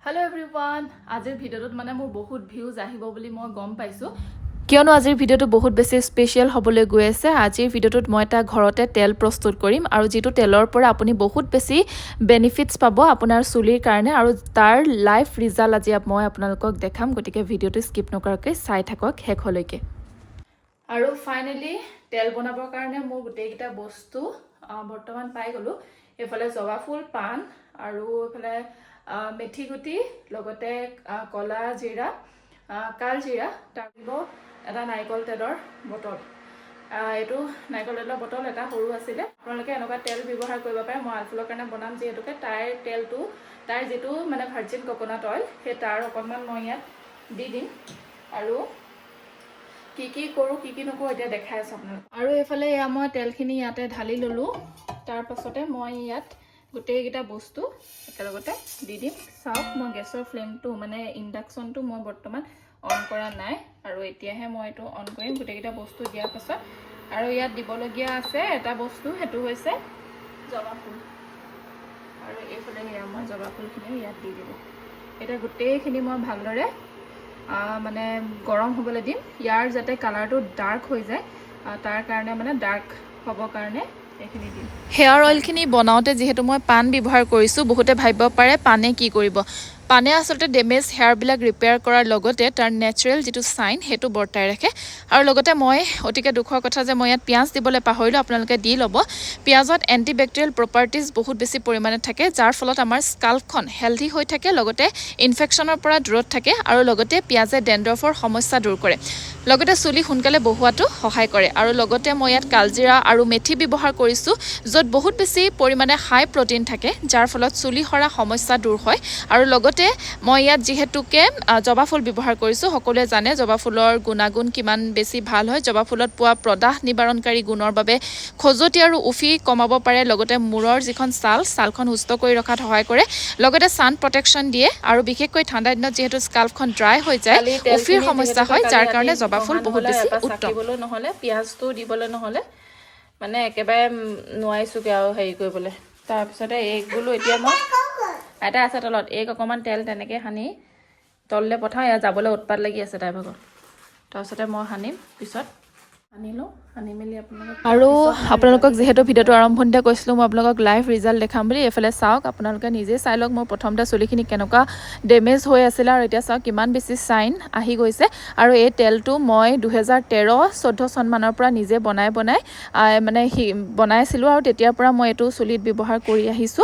Hello everyone, আজিৰ ভিডিঅ'টোত মানে মোৰ বহুত ভিউজ আহিব বুলি মই গম পাইছো কিয়নো আজিৰ ভিডিঅ'টো বহুত বেছি স্পেশাল হ'বলৈ গৈ আছে আজিৰ ভিডিঅ'টোত মই এটা ঘৰতে তেল প্ৰস্তুত কৰিম আৰু যেটো তেলৰ পৰা আপুনি বহুত বেছি বেনিফিটস পাব আপোনাৰ চুলিৰ কাৰণে আৰু তাৰ লাইভ ৰিজাল্ট আজি মই আপোনালোকক দেখাম গতিকে ভিডিঅ'টো স্কিপ নকৰাকৈ চাই থাকক শেষলৈকে আৰু ফাইনালি তেল বনাবৰ কাৰণে মোৰ গোটেইকেইটা বস্তু বৰ্তমান পাই গলো এফালে জবা ফুল পান আৰু এফালে মেথি গুটি লগতে কলা জিৰা কাল জিৰা তাৰিব এটা নাৰিকল তেলৰ বটল এটো নাৰিকল তেলৰ বটল এটা সৰু আছিলে আপোনালোকে এনেকুৱা তেল ব্যৱহাৰ কৰিব পাৰে মই আলফুলৰ কাৰণে বনাম যেহেতুকে তাইৰ তেলটো তাইৰ যেটো মানে ভাৰ্জিন কোকোনাট অইল হে তাৰ অকণমান মই ইয়াত দি দিম আৰু কি কৰো কি নকৰো এটা দেখাই আছো আপোনালোকক আৰু এফালে এয়া মই তেলখিনি ইয়াতে ঢালি ললো তাৰ পাছতে মই ইয়াত গোটেইকেইটা বস্তু একেলগতে দি দিম চাওক মই গেছৰ ফ্লেমটো মানে ইন্ডাকশনটো মই বৰ্তমান অন কৰা নাই আৰু এতিয়াহে মই এটো অন কৰিম গোটেইকেইটা বস্তু দিয়াৰ পাছত আৰু ইয়াত দিবলগীয়া আছে এটা বস্তু হেতু হৈছে জবা ফুল আৰু এইফালে এয়া মই জবা ফুলখিনি ইয়াত দি দিব এটা গোটেইখিনি মই ভালদৰে মানে গৰম হ'বলৈ দিম ইয়াৰ যাতে কালাৰটো ডাৰ্ক হৈ যায় তাৰ কাৰণে মানে ডাৰ্ক হ'ব কাৰণে হেয়াৰ অইলখিনি বনাওঁতে যেহেতু মই পান ব্যৱহাৰ কৰিছো বহুতে ভাবিব পাৰে পানে কি কৰিব পানে আসলতে ড্যামেজ হেয়াৰবিলাক ৰিপেয়াৰ কৰাৰ লগতে তাৰ নেচাৰেল যেটো সাইন হেতু বৰ্তাই ৰাখে আৰু লগতে মই অতিকে দুখৰ কথা যে মই ইয়াত পিয়াজ দিবলৈ পাহৰিলো আপোনালোকে দি ল'ব পিয়াজত এন্টিবেক্টেৰিয়েল প্ৰপাৰ্টিজ বহুত বেছি পৰিমাণে থাকে যাৰ ফলত আমাৰ স্কাল্পখন হেলদি হৈ থাকে লগতে ইনফেকচনৰ পৰা দূৰত থাকে আৰু লগতে পিয়াজে ডেন্ড্ৰফৰ সমস্যা দূৰ কৰে লগতে চুলি সোনকালে বহুৱাটো সহায় কৰে আৰু লগতে মই ইয়াত কালজিৰা আৰু মেথি ব্যৱহাৰ কৰিছো যত বহুত বেছি পৰিমাণে হাই প্ৰটিন থাকে যাৰ ফলত চুলি হৰা সমস্যা দূৰ হয় আৰু লগতে মই ইয়াত যেহেতুকে জবা ফুল ব্যৱহাৰ কৰিছো সকলোৱে জানে জবা ফুলৰ গুণাগুণ কিমান বেছি ভাল হয় জবা ফুলত পোৱা প্ৰদাহ নিবাৰণকাৰী গুণৰ বাবে খজতি আৰু উফি কমাব পাৰে লগতে মূৰৰ যিখন ছালখন সুস্থ কৰি ৰখাত সহায় কৰে লগতে সান প্ৰটেকচন দিয়ে আৰু বিশেষকৈ ঠাণ্ডা দিনত যেহেতু স্কাল্পখন ড্ৰাই হৈ যায় উফিৰ সমস্যা হয় যাৰ কাৰণে জবা ফুল বহুত বেছি উত্তম নহলে পিয়াজটো দিবলৈ নহলে মানে একেবাৰে নোৱাইছোকে আৰু হেৰি কৰিবলৈ তাৰ পিছতে এগ গুলো এতিয়া মই এটা আছে তলত এগ অকমান তেল তেনেকে হানি তললে পঠাও ইয়া যাবলৈ উৎপাত লাগি আছে তাই ভাগৰ তাৰ পিছতে মই হানিম পিছত আনিলো আনি মেলি আপোনালোকক যেহেতু ভিডিওটো আৰম্ভণিতে কৈছিলো মই আপোনালোকক লাইভ ৰিজাল্ট দেখাম বুলি এফালে চাওক আপোনালোকে নিজে চাই লওক মই প্ৰথমতে চুলিখিনি কেনেকুৱা ড্যামেজ হৈ আছিল আৰু এতিয়া চাওক কিমান বেছি সাইন আহি গৈছে আৰু এই তেলটো মই 2013-14 চন মানৰ পৰা নিজে বনাই মানে বনাইছিলো আৰু তেতিয়াৰ পৰা মই এটো চুলিত ব্যৱহাৰ কৰি আহিছো